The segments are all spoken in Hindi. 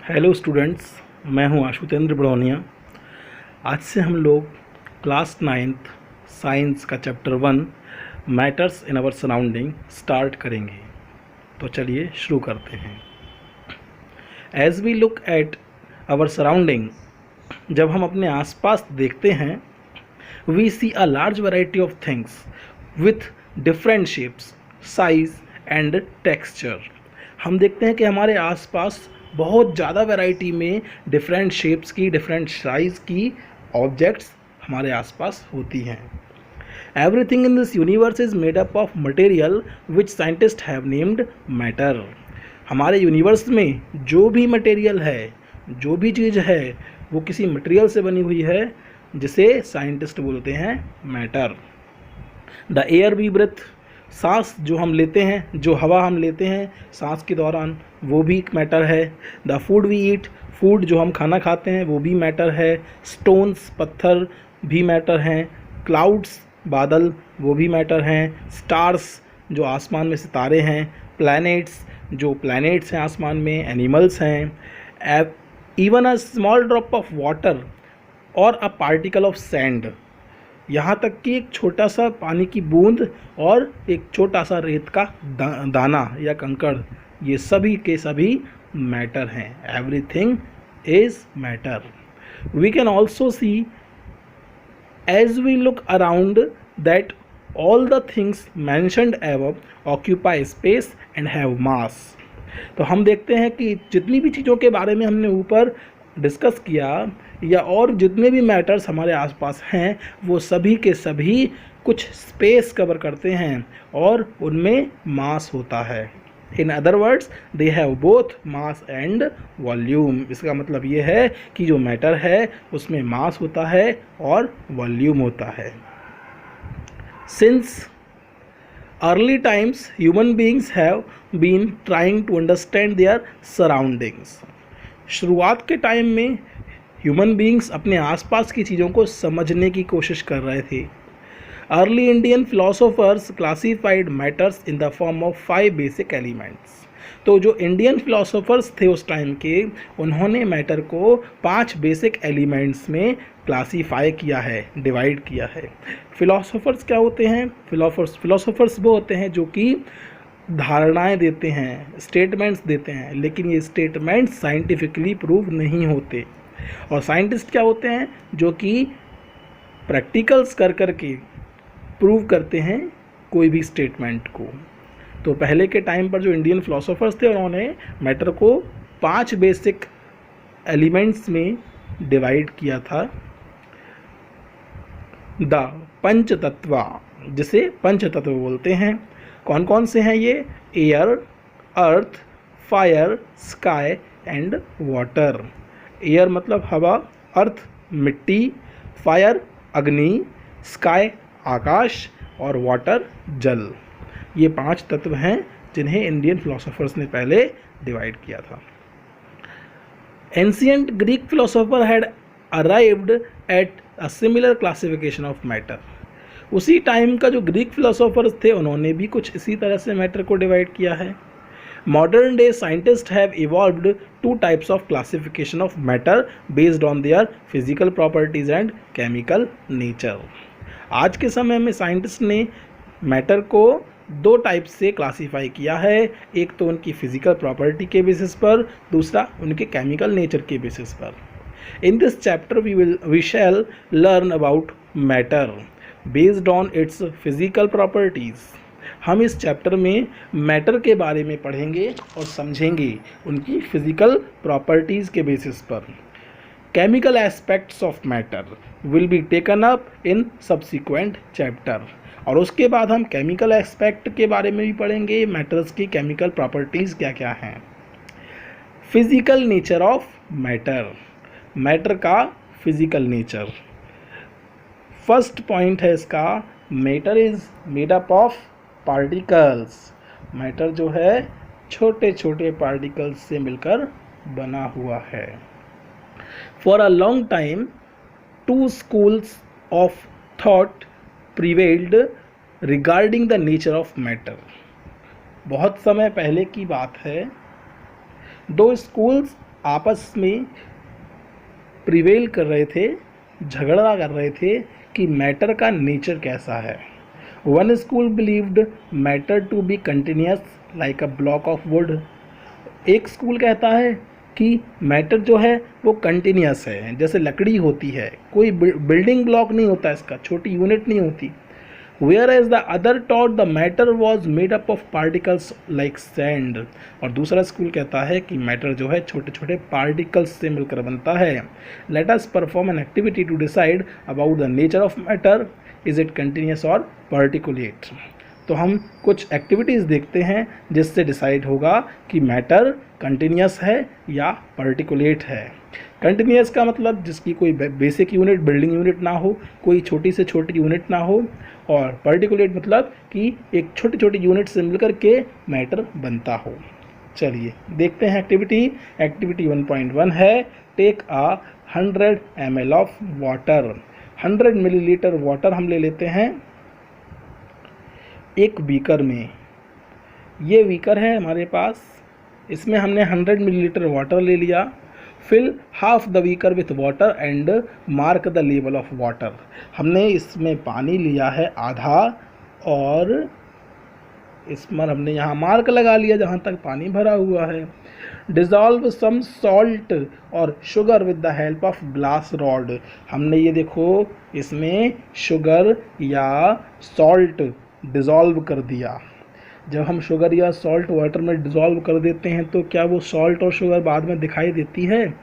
हेलो स्टूडेंट्स, मैं हूं आशुतेंद्र बड़ौनिया। आज से हम लोग क्लास 9th साइंस का chapter 1 matters in our surrounding start करेंगे। तो चलिए शुरू करते हैं। As we look at our surrounding, जब हम अपने आसपास देखते हैं, we see a large variety of things with different shapes, size and texture. हम देखते हैं कि हमारे आसपास बहुत ज़्यादा वैरायटी में डिफरेंट शेप्स की, डिफरेंट साइज़ की ऑब्जेक्ट्स हमारे आसपास होती हैं। Everything in this universe is made up of material which scientist have named matter. हमारे यूनिवर्स में जो भी मटेरियल है, जो भी चीज़ है, वो किसी मटेरियल से बनी हुई है जिसे साइंटिस्ट बोलते हैं matter. The air we breath, सांस जो हम लेते हैं, जो हवा हम लेते हैं सांस के दौरान, वो भी एक मैटर है। The food we eat, food जो हम खाना खाते हैं वो भी मैटर है। स्टोन्स, पत्थर भी मैटर हैं। क्लाउड्स, बादल, वो भी मैटर हैं। स्टार्स, जो आसमान में सितारे हैं। प्लैनेट्स, जो प्लैनेट्स हैं आसमान में। एनिमल्स हैं। Even a small drop of water और अ पार्टिकल ऑफ सैंड, यहाँ तक कि एक छोटा सा पानी की बूंद और एक छोटा सा रेत का दाना या कंकड़, ये सभी के सभी मैटर हैं। Everything is matter. We can also see as we look around that all the things mentioned above occupy space and have mass. तो हम देखते हैं कि जितनी भी चीज़ों के बारे में हमने ऊपर डिस्कस किया, या और जितने भी मैटर्स हमारे आसपास हैं, वो सभी के सभी कुछ स्पेस कवर करते हैं और उनमें मास होता है। In other words, they have both mass and volume. इसका मतलब ये है कि जो मैटर है उसमें मास होता है और वॉल्यूम होता है। Since early times, human beings have been trying to understand their surroundings. शुरुआत के टाइम में ह्यूमन बींग्स अपने आसपास की चीज़ों को समझने की कोशिश कर रहे थे। Early Indian philosophers classified matters in the form of 5 basic elements. तो जो इंडियन फिलोसोफर्स थे उस टाइम के, उन्होंने मैटर को 5 बेसिक एलिमेंट्स में क्लासीफाई किया है, डिवाइड किया है। फिलोसोफर्स क्या होते हैं? फिलोसोफर्स वो होते हैं जो कि धारणाएं देते हैं, स्टेटमेंट्स देते हैं, लेकिन ये स्टेटमेंट्स साइंटिफिकली प्रूव नहीं होते। और साइंटिस्ट क्या होते हैं? जो कि प्रैक्टिकल्स कर के प्रूव करते हैं कोई भी स्टेटमेंट को। तो पहले के टाइम पर जो इंडियन फिलोसोफर्स थे, उन्होंने मैटर को 5 बेसिक एलिमेंट्स में डिवाइड किया था। द पंच तत्व, जिसे पंच तत्व बोलते हैं। कौन कौन से हैं ये? Air, earth, fire, sky and water. Air मतलब हवा, अर्थ मिट्टी, फायर अग्नि, स्काई आकाश और वाटर जल। ये 5 तत्व हैं जिन्हें इंडियन फिलोसोफर्स ने पहले डिवाइड किया था। Ancient Greek philosopher had arrived at a similar classification of matter. उसी टाइम का जो ग्रीक फिलोसोफर्स थे, उन्होंने भी कुछ इसी तरह से मैटर को डिवाइड किया है। Modern day scientist have evolved 2 types of classification of matter based on their physical properties and chemical nature. आज के समय में साइंटिस्ट ने मैटर को 2 टाइप से क्लासीफाई किया है। एक तो उनकी फिजिकल प्रॉपर्टी के बेसिस पर, दूसरा उनके केमिकल नेचर के बेसिस पर। In this chapter we shall learn about matter based on its physical properties. हम इस चैप्टर में मैटर के बारे में पढ़ेंगे और समझेंगे उनकी फिजिकल प्रॉपर्टीज़ के बेसिस पर। Chemical aspects of matter will be taken up in subsequent chapter. और उसके बाद हम केमिकल एस्पेक्ट के बारे में भी पढ़ेंगे, मैटर्स की केमिकल प्रॉपर्टीज़ क्या क्या हैं। Physical nature of matter, matter का फिजिकल नेचर। फर्स्ट पॉइंट है इसका, matter is made up of particles. Matter जो है छोटे छोटे पार्टिकल्स से मिलकर बना हुआ है। For a long time 2 schools of thought prevailed regarding the nature of matter। बहुत समय पहले की बात है, 2 स्कूल्स आपस में प्रिवेल कर रहे थे, झगड़ा कर रहे थे कि मैटर का नेचर कैसा है। One school believed matter to be continuous like a block of wood. एक स्कूल कहता है कि मैटर जो है वो कंटिन्यूस है, जैसे लकड़ी होती है, कोई बिल्डिंग ब्लॉक नहीं होता, इसका छोटी यूनिट नहीं होती। Whereas the other taught the matter was made up of particles like sand। और दूसरा स्कूल कहता है कि मैटर जो है छोटे छोटे पार्टिकल्स से मिलकर बनता है। Let us perform an activity to decide about the nature of matter, is it continuous or particulate। तो हम कुछ एक्टिविटीज़ देखते हैं जिससे डिसाइड होगा कि मैटर कंटिन्यूस है या पार्टिकुलेट है। कंटिन्यूस का मतलब जिसकी कोई बेसिक यूनिट, बिल्डिंग यूनिट ना हो, कोई छोटी से छोटी यूनिट ना हो, और पार्टिकुलेट मतलब कि एक छोटी छोटी यूनिट से मिलकर के मैटर बनता हो। चलिए देखते हैं एक्टिविटी। एक्टिविटी 1.1 है, take a 100 ml of water. 100 millilitre water हम ले लेते हैं एक बीकर में। ये बीकर है हमारे पास, इसमें हमने 100 मिलीलीटर वाटर ले लिया। Fill half the beaker with water and mark the level of water. हमने इसमें पानी लिया है आधा, और इसमें हमने यहाँ मार्क लगा लिया जहाँ तक पानी भरा हुआ है। डिज़ोल्व सम सॉल्ट और sugar with the help of glass rod. हमने ये देखो इसमें शुगर या सॉल्ट डिज़ोल्व कर दिया। जब हम शुगर या सॉल्ट वाटर में डिज़ोल्व कर देते हैं तो क्या वो सॉल्ट और शुगर बाद में दिखाई देती है?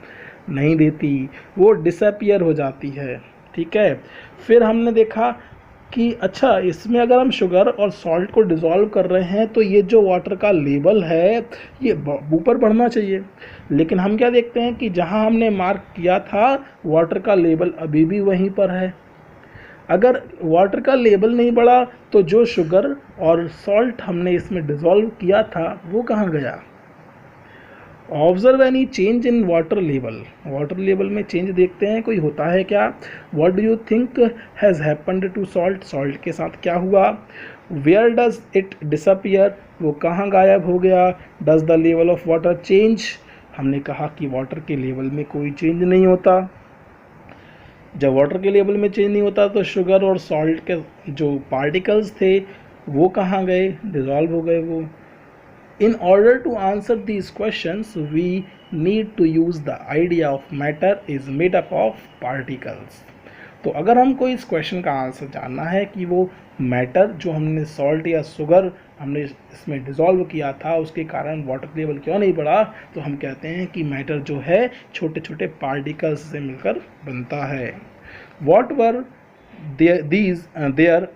नहीं देती, वो डिसअपियर हो जाती है। ठीक है, फिर हमने देखा कि अच्छा इसमें अगर हम शुगर और सॉल्ट को डिज़ोल्व कर रहे हैं तो ये जो वाटर का लेवल है ये ऊपर बढ़ना चाहिए, लेकिन हम क्या देखते हैं कि जहाँ हमने मार्क किया था वाटर का लेवल अभी भी वहीं पर है। अगर वाटर का लेवल नहीं बढ़ा तो जो शुगर और सॉल्ट हमने इसमें डिज़ोल्व किया था वो कहाँ गया? Observe any change in water level. Water level में चेंज देखते हैं, कोई होता है क्या? What do you think has happened to salt? Salt के साथ क्या हुआ? Where does it disappear? वो कहाँ गायब हो गया? Does the level of water change? हमने कहा कि वाटर के लेवल में कोई चेंज नहीं होता। जब वाटर के लेवल में चेंज नहीं होता तो शुगर और सॉल्ट के जो पार्टिकल्स थे वो कहाँ गए? डिज़ोल्व हो गए वो। In order to answer these questions, we need to use the idea of matter is made up of particles। तो अगर हमको इस क्वेश्चन का आंसर जानना है कि वो मैटर जो हमने सॉल्ट या शुगर हमने इसमें डिज़ोल्व किया था उसके कारण वाटर लेवल क्यों नहीं बढ़ा, तो हम कहते हैं कि मैटर जो है छोटे छोटे पार्टिकल्स से मिलकर बनता है। What were these there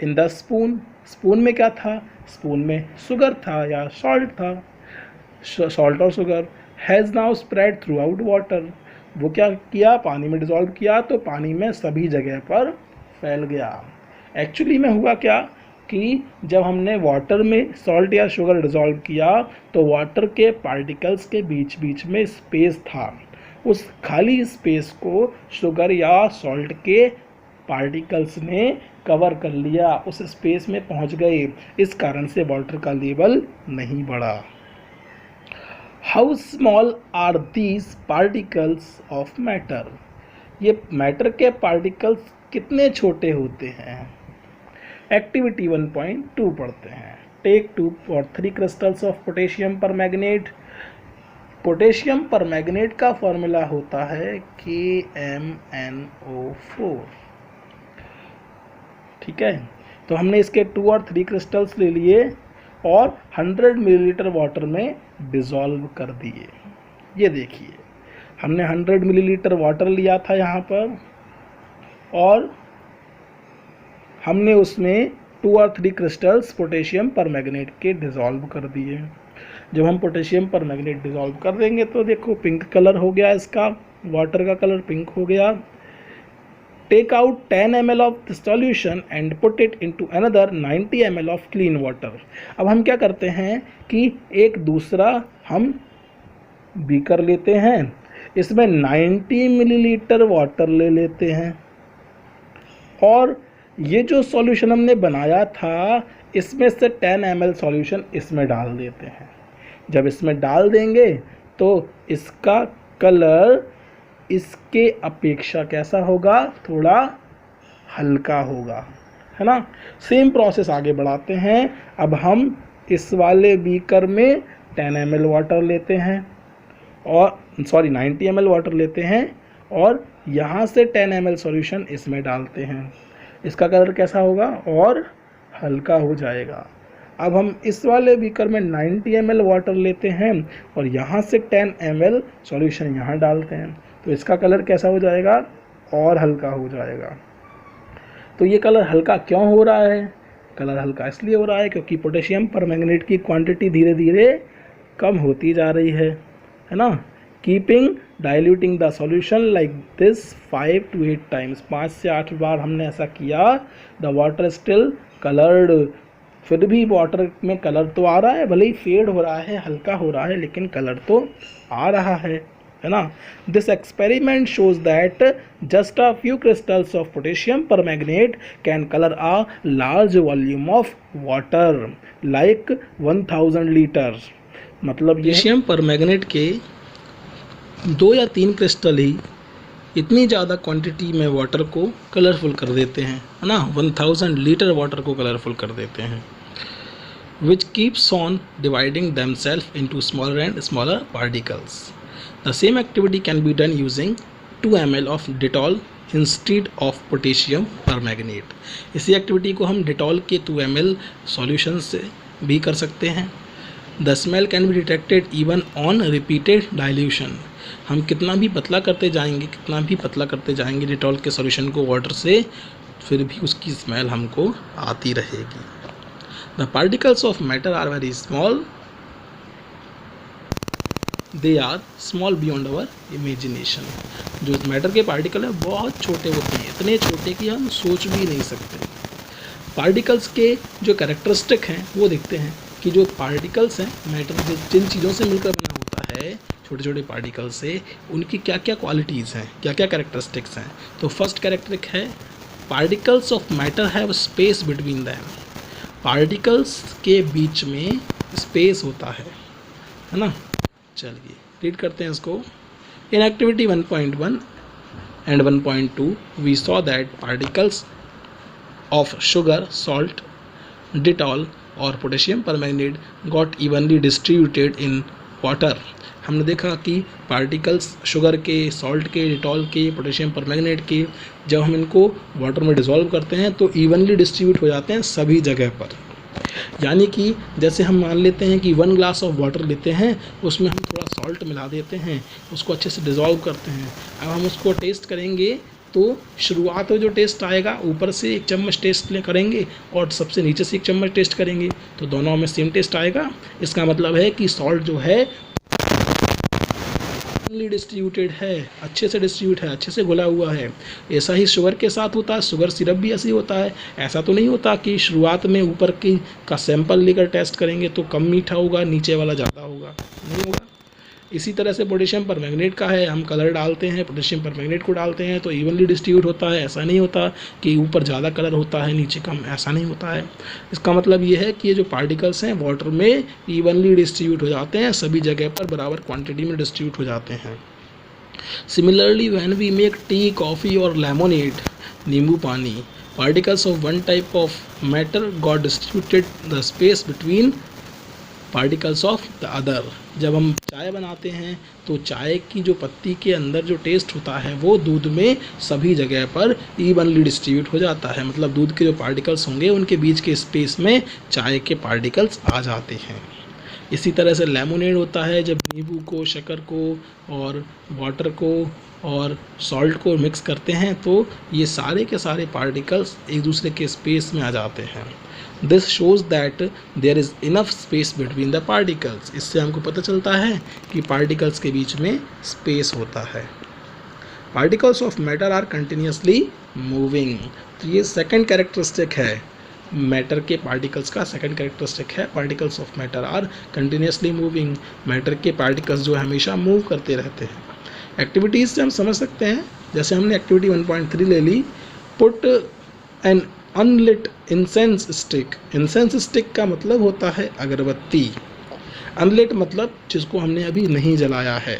in the spoon? Spoon में क्या था? स्पून में शुगर था या सॉल्ट था, सॉल्ट और sugar. Has now spread through out water. वो क्या किया? पानी में डिज़ोल्व किया तो पानी में सभी जगह पर फैल गया। एक्चुअली में हुआ क्या कि जब हमने वाटर में सॉल्ट या शुगर डिज़ोल्व किया तो वाटर के पार्टिकल्स के बीच बीच में स्पेस था, उस खाली स्पेस को शुगर या सॉल्ट के पार्टिकल्स ने कवर कर लिया, उस स्पेस में पहुंच गए, इस कारण से वाटर का लेवल नहीं बढ़ा। How small are these particles of matter? ये मैटर के पार्टिकल्स कितने छोटे होते हैं? एक्टिविटी 1.2 पढ़ते हैं। टेक 2 और 3 crystals of potassium permanganate. Potassium permanganate का फॉर्मूला होता है KMnO4। ठीक है, तो हमने इसके 2 और 3 क्रिस्टल्स ले लिए और 100 मिलीलीटर वाटर में डिज़ोल्व कर दिए। ये देखिए हमने 100 मिलीलीटर वाटर लिया था यहाँ पर और हमने उसमें 2 और 3 क्रिस्टल्स पोटेशियम परमैंगनेट के डिज़ोल्व कर दिए। जब हम पोटेशियम परमैंगनेट डिज़ोल्व कर देंगे तो देखो पिंक कलर हो गया, इसका वाटर का कलर पिंक हो गया। Take out 10 ml of the solution and put it into another 90 ml of clean water। अब हम क्या करते हैं कि एक दूसरा हम बीकर लेते हैं, इसमें 90 मिलीलीटर वाटर ले लेते हैं और ये जो सॉल्यूशन हमने बनाया था इसमें से 10 ml सॉल्यूशन इसमें डाल देते हैं। जब इसमें डाल देंगे तो इसका कलर इसके अपेक्षा कैसा होगा, थोड़ा हल्का होगा, है ना। सेम प्रोसेस आगे बढ़ाते हैं। अब हम इस वाले बीकर में 10 ml वाटर लेते हैं और 90 ml वाटर लेते हैं और यहाँ से 10 ml सॉल्यूशन इसमें डालते हैं। इसका कलर कैसा होगा, और हल्का हो जाएगा। अब हम इस वाले बीकर में 90 ml वाटर लेते हैं और यहाँ से 10 ml सॉल्यूशन यहाँ डालते हैं, तो इसका कलर कैसा हो जाएगा, और हल्का हो जाएगा। तो ये कलर हल्का क्यों हो रहा है, कलर हल्का इसलिए हो रहा है क्योंकि पोटेशियम परमैंगनेट की क्वांटिटी धीरे धीरे कम होती जा रही है ना। Keeping diluting the solution like this 5 to 8 times, 5 से 8 बार हमने ऐसा किया। द वाटर स्टिल कलर्ड, फिर भी वाटर में कलर तो आ रहा है, भले ही फेड हो रहा है, हल्का हो रहा है, लेकिन कलर तो आ रहा है ना। This experiment shows that just a few crystals of potassium permanganate can colour a large volume of water like 1000 litre. मतलब पोटेशियम परमैंगनेट के 2 या 3 क्रिस्टल ही इतनी ज़्यादा क्वांटिटी में वाटर को कलरफुल कर देते हैं, है ना। 1000 लीटर वाटर को कलरफुल कर देते हैं। Which keeps on dividing themselves into smaller and smaller particles. The same activity can be done using 2 ml of Dettol instead of potassium permanganate. इसी एक्टिविटी को हम डिटॉल के 2 ml सॉल्यूशन से भी कर सकते हैं। The smell can be detected even on repeated dilution. हम कितना भी पतला करते जाएंगे डिटॉल के सॉल्यूशन को वाटर से, फिर भी उसकी स्मेल हमको आती रहेगी। The particles of matter are very small, they are small beyond our imagination. जो मैटर के पार्टिकल हैं बहुत छोटे होते हैं, इतने छोटे कि हम सोच भी नहीं सकते। पार्टिकल्स के जो कैरेक्टरिस्टिक हैं वो देखते हैं कि जो पार्टिकल्स हैं मैटर जिन चीज़ों से मिलकर बना होता है, छोटे छोटे पार्टिकल से, उनकी क्या क्या क्वालिटीज़ हैं, क्या क्या कैरेक्टरिस्टिक्स हैं। तो फर्स्ट कैरेक्टरिस्टिक है particles of matter have space between them. Particles के बीच में स्पेस होता है ना। चलिए रीड करते हैं इसको। In activity 1.1 and 1.2 we saw that particles of sugar, salt, Dettol और potassium permanganate got evenly distributed in water. हमने देखा कि पार्टिकल्स शुगर के, सॉल्ट के, डिटॉल के, पोटेशियम परमैंगनेट के, जब हम इनको वाटर में डिसॉल्व करते हैं तो इवनली डिस्ट्रीब्यूट हो जाते हैं सभी जगह पर। यानी कि जैसे हम मान लेते हैं कि 1 ग्लास ऑफ वाटर लेते हैं, उसमें हम थोड़ा सॉल्ट मिला देते हैं, उसको अच्छे से डिसॉल्व करते हैं। अब हम उसको टेस्ट करेंगे तो शुरुआत में जो टेस्ट आएगा, ऊपर से 1 चम्मच टेस्ट करेंगे और सबसे नीचे से 1 चम्मच टेस्ट करेंगे, तो दोनों में सेम टेस्ट आएगा। इसका मतलब है कि सॉल्ट जो है डिस्ट्रीब्यूटेड है, अच्छे से डिस्ट्रीब्यूट है, अच्छे से घुला हुआ है। ऐसा ही शुगर के साथ होता है, शुगर सिरप भी ऐसे ही होता है। ऐसा तो नहीं होता कि शुरुआत में ऊपर की का सैंपल लेकर टेस्ट करेंगे तो कम मीठा होगा, नीचे वाला ज़्यादा होगा, नहीं होगा। इसी तरह से पोटेशियम परमैंगनेट का है, हम कलर डालते हैं, पोटेशियम परमैंगनेट को डालते हैं तो इवनली डिस्ट्रीब्यूट होता है। ऐसा नहीं होता कि ऊपर ज़्यादा कलर होता है नीचे कम, ऐसा नहीं होता है। इसका मतलब ये है कि ये जो पार्टिकल्स हैं वाटर में इवनली डिस्ट्रीब्यूट हो जाते हैं, सभी जगह पर बराबर क्वांटिटी में डिस्ट्रीब्यूट हो जाते हैं। Similarly when we make tea, coffee और लेमोनेड, नींबू पानी, particles of one type of matter got distributed the space between particles of the other। जब हम चाय बनाते हैं तो चाय की जो पत्ती के अंदर जो टेस्ट होता है वो दूध में सभी जगह पर इवनली डिस्ट्रीब्यूट हो जाता है। मतलब दूध के जो पार्टिकल्स होंगे उनके बीच के स्पेस में चाय के पार्टिकल्स आ जाते हैं। इसी तरह से लेमोनेड होता है, जब नींबू को, शक्कर को और वाटर को और सॉल्ट को मिक्स करते हैं तो ये सारे के सारे पार्टिकल्स एक दूसरे के स्पेस में आ जाते हैं। This shows that there is enough space between the particles. इससे हमको पता चलता है कि पार्टिकल्स के बीच में स्पेस होता है। Particles of matter are continuously moving. तो ये सेकंड कैरेक्टरिस्टिक है मैटर के पार्टिकल्स का, सेकंड कैरेक्टरिस्टिक है particles of matter are continuously moving. Matter के पार्टिकल्स जो हमेशा मूव करते रहते हैं। एक्टिविटीज़ से हम समझ सकते हैं, जैसे हमने एक्टिविटी 1.3 ले ली, put an unlit incense stick. Incense stick का मतलब होता है अगरबत्ती। अनलिट मतलब जिसको हमने अभी नहीं जलाया है।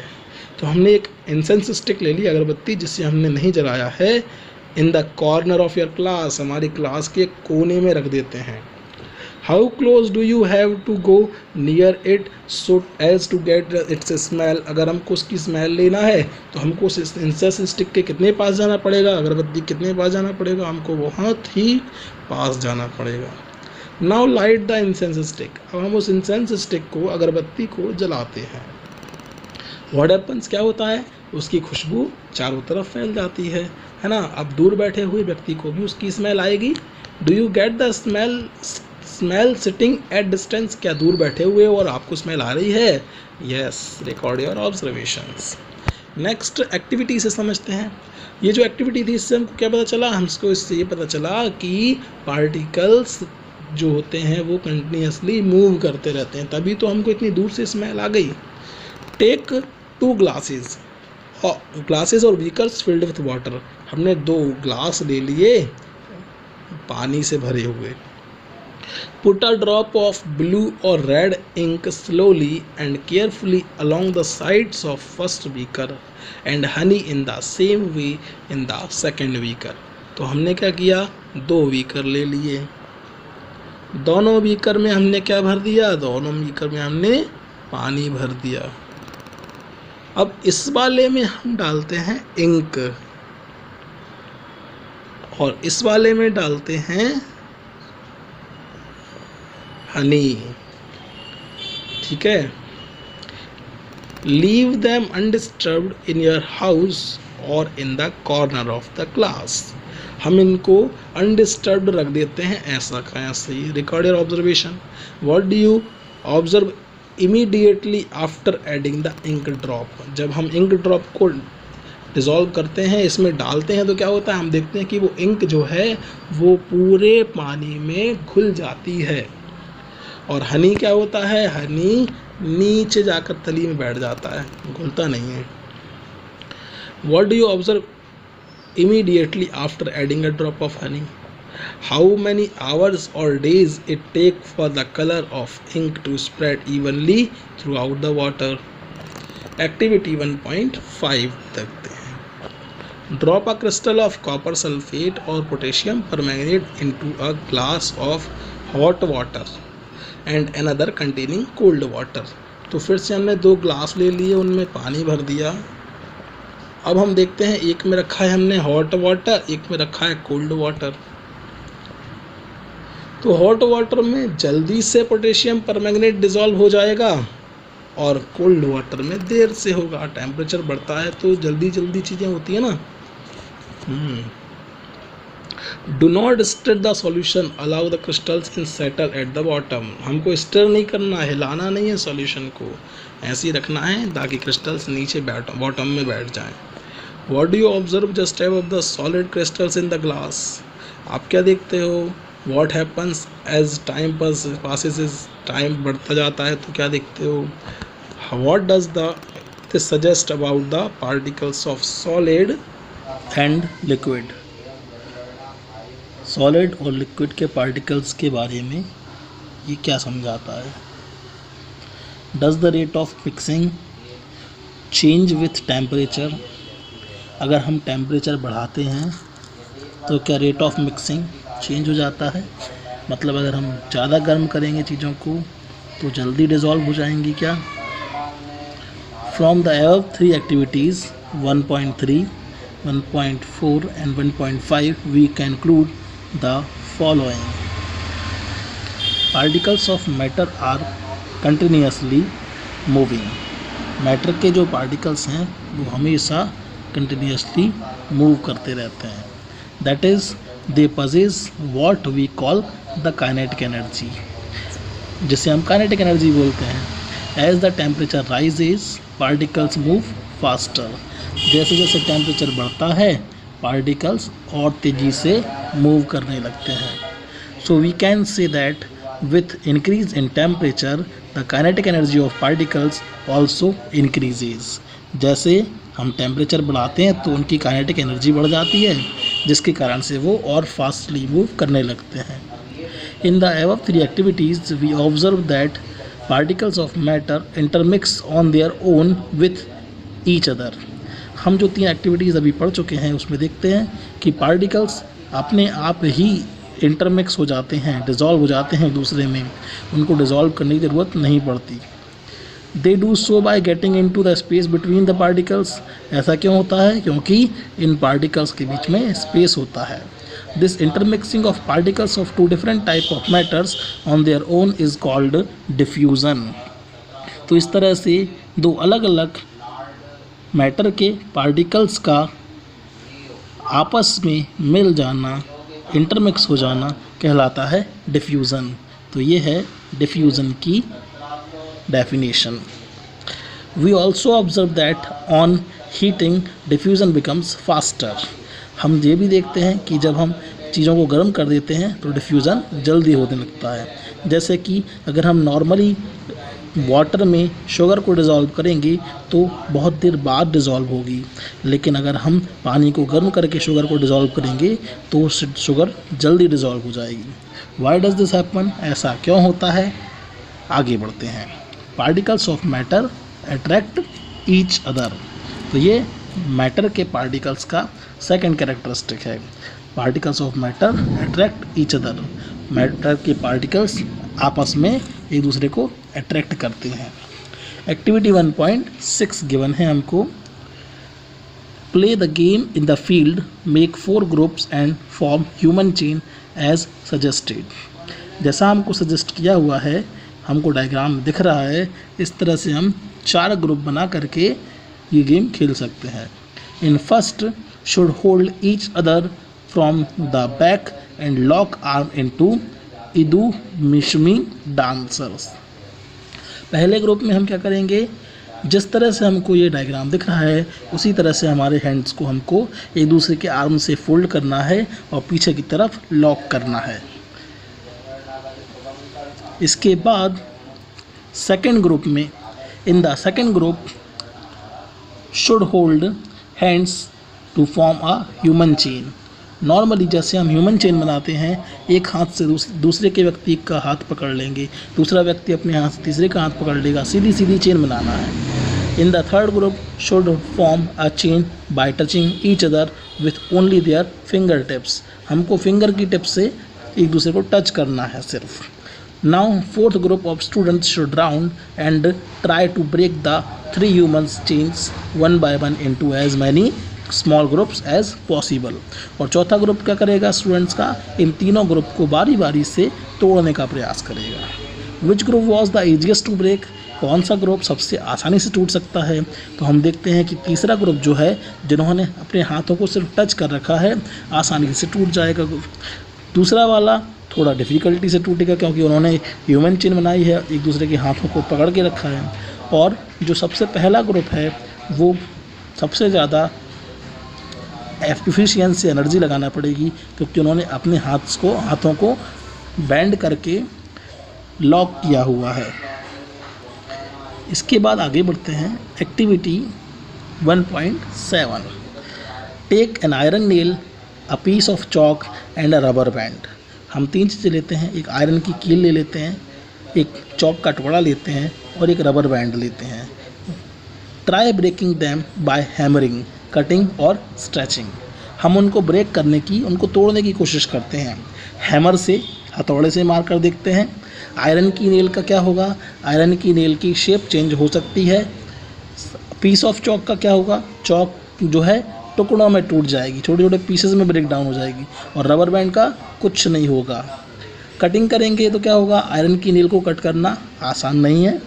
तो हमने एक इंसेंस स्टिक ले ली, अगरबत्ती, जिसे हमने नहीं जलाया है, in the corner of your class, हमारी क्लास के कोने में रख देते हैं। How close do you have to go near it so as to get its smell, अगर हमको उसकी स्मेल लेना है तो हमको उस इंसेंस स्टिक के कितने पास जाना पड़ेगा, अगरबत्ती कितने पास जाना पड़ेगा, हमको बहुत ही पास जाना पड़ेगा। Now light the incense stick, अब हम उस इंसेंस स्टिक को, अगरबत्ती को जलाते हैं। व्हाट हैपन्स, क्या होता है, उसकी खुशबू चारों तरफ फैल जाती है ना। अब दूर बैठे हुए व्यक्ति को भी उसकी स्मेल आएगी। Do you get the smell sitting at distance, क्या दूर बैठे हुए और आपको स्मेल आ रही है? Yes, record your observations. Next activity से समझते हैं। ये जो एक्टिविटी थी इससे हमको क्या पता चला, हमको इससे ये पता चला कि पार्टिकल्स जो होते हैं वो कंटिन्यूसली मूव करते रहते हैं, तभी तो हमको इतनी दूर से स्मेल आ गई। टेक 2 ग्लासेस और बीकर्स फिल्ड विथ वाटर, हमने 2 ग्लास ले लिए पानी से भरे हुए। Put a drop of blue और red ink slowly and carefully along the sides of first beaker and honey in the same way in the second beaker. तो हमने क्या किया, 2 बीकर ले लिए, दोनों बीकर में हमने क्या भर दिया, दोनों बीकर में हमने पानी भर दिया। अब इस वाले में हम डालते हैं इंक और इस वाले में डालते हैं हनी, ठीक है। Leave them undisturbed in your house और in the corner of the class, हम इनको अनडिस्टर्ब्ड रख देते हैं ऐसा का ऐसे ही। Record your observation. What do you observe immediately after adding the ink drop, जब हम इंक ड्रॉप को डिज़ोल्व करते हैं, इसमें डालते हैं, तो क्या होता है, हम देखते हैं कि वो इंक जो है वो पूरे पानी में घुल जाती है। और हनी क्या होता है, हनी नीचे जाकर तली में बैठ जाता है, घुलता नहीं है। What do you observe immediately after adding a drop of honey? How many hours or days it take for the color of ink to spread evenly throughout the water? Activity 1.5 देखते हैं। Drop a crystal of copper sulfate or potassium permanganate into a glass of hot water and another containing cold water। तो फिर से हमने 2 ग्लास ले लिए, उनमें पानी भर दिया। अब हम देखते हैं, एक में रखा है हमने हॉट वाटर, एक में रखा है कोल्ड वाटर। तो हॉट वाटर में जल्दी से पोटेशियम परमैंगनेट डिसॉल्व हो जाएगा और कोल्ड वाटर में देर से होगा। टेम्परेचर बढ़ता है तो जल्दी जल्दी चीज़ें होती है ना। Do not stir the solution, allow the crystals in settle at the bottom, हमको स्टर नहीं करना है, हिलाना नहीं है सॉल्यूशन को, ऐसे ही रखना है ताकि क्रिस्टल्स नीचे बॉटम में बैठ जाएं। What do you observe just above the solid crystals in the glass? आप क्या देखते हो? What happens as time passes, time बढ़ता जाता है तो क्या देखते हो? What does this suggest about the particles of solid and liquid? Solid और लिक्विड के पार्टिकल्स के बारे में ये क्या समझाता है? Does the rate of mixing change with temperature? अगर हम टेम्परेचर बढ़ाते हैं तो क्या रेट ऑफ मिक्सिंग चेंज हो जाता है? मतलब अगर हम ज़्यादा गर्म करेंगे चीज़ों को तो जल्दी डिज़ोल्व हो जाएंगी क्या? From the above 3 activities 1.3, 1.4 and 1.5 we conclude the following. Particles of matter are continuously moving, matter के जो पार्टिकल्स हैं वो हमेशा कंटिन्यूसली मूव करते रहते हैं। That is they possess what we call the kinetic energy, जिसे हम काइनेटिक एनर्जी बोलते हैं। As the temperature rises particles move faster, जैसे जैसे टेम्परेचर बढ़ता है पार्टिकल्स और तेज़ी से मूव करने लगते हैं। So we can say that with increase in temperature the kinetic energy of particles also increases। जैसे हम टेम्परेचर बढ़ाते हैं तो उनकी काइनेटिक एनर्जी बढ़ जाती है, जिसके कारण से वो और फास्टली मूव करने लगते हैं। In the above 3 activities we observe that particles of matter intermix on their own with each other. हम जो 3 एक्टिविटीज़ अभी पढ़ चुके हैं उसमें देखते हैं कि पार्टिकल्स अपने आप ही इंटरमिक्स हो जाते हैं, डिज़ोल्व हो जाते हैं दूसरे में, उनको डिज़ोल्व करने की ज़रूरत नहीं पड़ती। They do so by getting into the space between the particles. ऐसा क्यों होता है? क्योंकि इन पार्टिकल्स के बीच में स्पेस होता है। This intermixing of particles of 2 different type of matters on their own is called diffusion. तो इस तरह से 2 अलग अलग मैटर के पार्टिकल्स का आपस में मिल जाना, इंटरमिक्स हो जाना कहलाता है डिफ्यूज़न। तो ये है डिफ्यूज़न की definition. We also observe that on heating diffusion becomes faster. हम ये भी देखते हैं कि जब हम चीज़ों को गर्म कर देते हैं तो डिफ्यूज़न जल्दी होने लगता है। जैसे कि अगर हम नॉर्मली वाटर में शुगर को डिज़ोल्व करेंगे तो बहुत देर बाद डिज़ोल्व होगी, लेकिन अगर हम पानी को गर्म करके शुगर को डिज़ोल्व करेंगे तो शुगर जल्दी डिज़ोल्व हो जाएगी। Why does this happen? ऐसा क्यों होता है? आगे बढ़ते हैं। Particles of matter attract each other. तो ये मैटर के पार्टिकल्स का सेकंड कैरेक्टरिस्टिक है। Particles of matter attract each other. Matter के पार्टिकल्स आपस में एक दूसरे को अट्रैक्ट करते हैं। एक्टिविटी 1.6 गिवन है हमको। Play the game in the field, make 4 groups and form human chain as suggested. जैसा हमको सजेस्ट किया हुआ है, हमको डायग्राम में दिख रहा है, इस तरह से हम 4 ग्रुप बना करके ये गेम खेल सकते हैं। In first should hold each other from the back and lock arm into Idu Mishmi dancers. पहले ग्रुप में हम क्या करेंगे? जिस तरह से हमको ये डायग्राम दिख रहा है उसी तरह से हमारे हैंड्स को हमको एक दूसरे के आर्म से फोल्ड करना है और पीछे की तरफ लॉक करना है। इसके बाद सेकेंड ग्रुप में, in the second group should hold hands to form a human chain. Normally जैसे हम ह्यूमन चेन बनाते हैं, एक हाथ से दूसरे के व्यक्ति का हाथ पकड़ लेंगे, दूसरा व्यक्ति अपने हाथ से तीसरे का हाथ पकड़ लेगा, सीधी सीधी चेन बनाना है। In the third group should form a chain by touching each other with only their finger tips. हमको फिंगर की टिप से एक दूसरे को टच करना है सिर्फ। Now fourth group of students should round and try to break the 3 humans chains 1 by 1 into as many small groups as possible. और चौथा ग्रुप क्या करेगा स्टूडेंट्स का? इन तीनों ग्रुप को बारी बारी से तोड़ने का प्रयास करेगा। Which group was the easiest to break? कौन सा ग्रुप सबसे आसानी से टूट सकता है? तो हम देखते हैं कि तीसरा ग्रुप जो है, जिन्होंने अपने हाथों को सिर्फ टच कर रखा है, आसानी से टूट जाएगा। दूसरा वाला थोड़ा डिफ़िकल्टी से टूटेगा क्योंकि उन्होंने ह्यूमन चेन बनाई है, एक दूसरे के हाथों को पकड़ के रखा है। और जो सबसे पहला ग्रुप है वो सबसे ज़्यादा एफिशिएंसी एनर्जी लगाना पड़ेगी क्योंकि उन्होंने अपने हाथों को बैंड करके लॉक किया हुआ है। इसके बाद आगे बढ़ते हैं। Activity 1.7 take an iron nail, a piece of chalk and a rubber band. हम 3 चीज़ें लेते हैं। एक आयरन की कील ले लेते हैं, एक चॉक का टुकड़ा लेते हैं और एक रबर बैंड लेते हैं। Try breaking them by hammering, cutting और स्ट्रेचिंग। हम उनको ब्रेक करने की, उनको तोड़ने की कोशिश करते हैं। हैमर से, हथौड़े से मार कर देखते हैं। आयरन की नेल का क्या होगा? आयरन की नेल की शेप चेंज हो सकती है। पीस ऑफ चॉक का क्या होगा? चॉक जो है टुकड़ों में टूट जाएगी, छोटे छोटे पीसेस में ब्रेक डाउन हो जाएगी। और रबर बैंड का कुछ नहीं होगा। कटिंग करेंगे तो क्या होगा? आयरन की नेल को कट करना आसान नहीं है।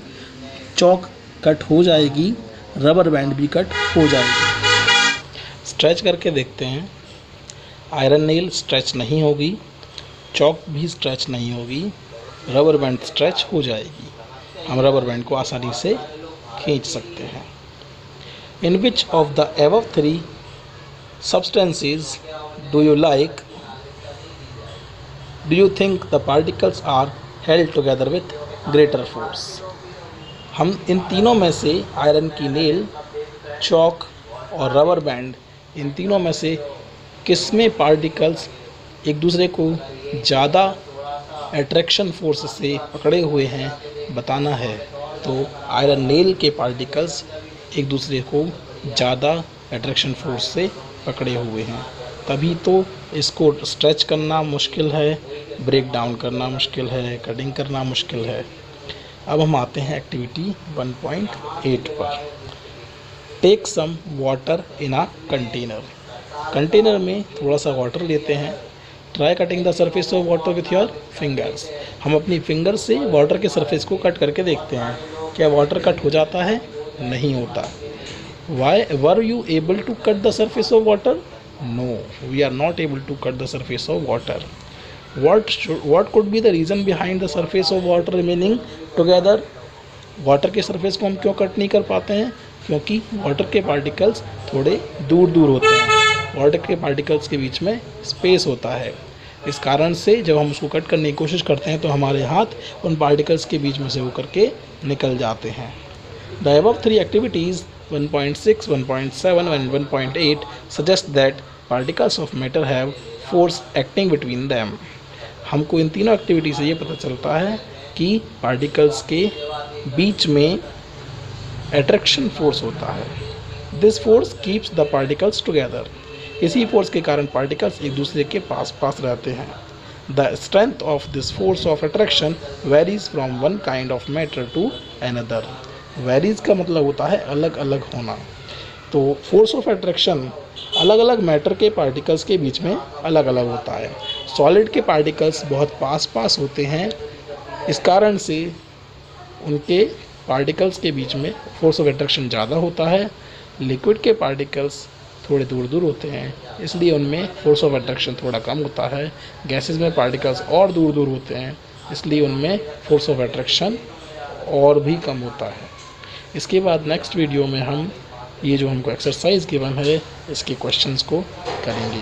चॉक कट हो जाएगी, रबर बैंड भी कट हो जाएगी। स्ट्रेच करके देखते हैं। आयरन नेल स्ट्रेच नहीं होगी, चॉक भी स्ट्रेच नहीं होगी, रबर बैंड स्ट्रेच हो जाएगी। हम रबर बैंड को आसानी से खींच सकते हैं। In which of the above 3 substances do you think the particles are held together with greater force? हम इन तीनों में से आयरन की नेल, चॉक और रबर बैंड, इन तीनों में से किस में पार्टिकल्स एक दूसरे को ज़्यादा अट्रैक्शन फोर्स से पकड़े हुए हैं, बताना है तो आयरन नेल के पार्टिकल्स एक दूसरे को ज़्यादा अट्रैक्शन फोर्स से पकड़े हुए हैं, तभी तो इसको स्ट्रेच करना मुश्किल है, ब्रेक डाउन करना मुश्किल है, कटिंग करना मुश्किल है। अब हम आते हैं एक्टिविटी 1.8 पर। Take some water in a container. Container में थोड़ा सा वाटर लेते हैं। Try cutting the surface of water with your fingers. हम अपनी फिंगर से वाटर के सरफेस को कट करके देखते हैं, क्या वाटर कट हो जाता है? नहीं होता। Why were you able to cut the surface of water? No, we are not able to cut the surface of water. What could be the reason behind the surface of water remaining together? Water के सरफेस को हम क्यों कट नहीं कर पाते हैं? क्योंकि वाटर के पार्टिकल्स थोड़े दूर दूर होते हैं। वाटर के पार्टिकल्स के बीच में स्पेस होता है। इस कारण से जब हम उसको कट करने की कोशिश करते हैं तो हमारे हाथ उन पार्टिकल्स के बीच में से होकर के निकल जाते हैं। The above three activities 1.6, 1.7 and 1.8 suggest that particles of matter have force acting between them. हमको इन तीनों एक्टिविटी से ये पता चलता है कि पार्टिकल्स के बीच में अट्रैक्शन फोर्स होता है। This force keeps the particles together. इसी फोर्स के कारण पार्टिकल्स एक दूसरे के पास पास रहते हैं। The strength of this force of attraction varies from one kind of matter to another. Varies का मतलब होता है अलग अलग होना। तो फोर्स ऑफ अट्रैक्शन अलग अलग मैटर के पार्टिकल्स के बीच में अलग अलग होता है। सॉलिड के पार्टिकल्स बहुत पास पास होते हैं, इस कारण से उनके पार्टिकल्स के बीच में फोर्स ऑफ अट्रैक्शन ज़्यादा होता है। लिक्विड के पार्टिकल्स थोड़े दूर दूर होते हैं, इसलिए उनमें फोर्स ऑफ अट्रैक्शन थोड़ा कम होता है। गैसेस में पार्टिकल्स और दूर दूर होते हैं, इसलिए उनमें फोर्स ऑफ अट्रैक्शन और भी कम होता है। इसके बाद नेक्स्ट वीडियो में हम ये जो हमको एक्सरसाइज गिवन है इसके क्वेश्चंस को करेंगे।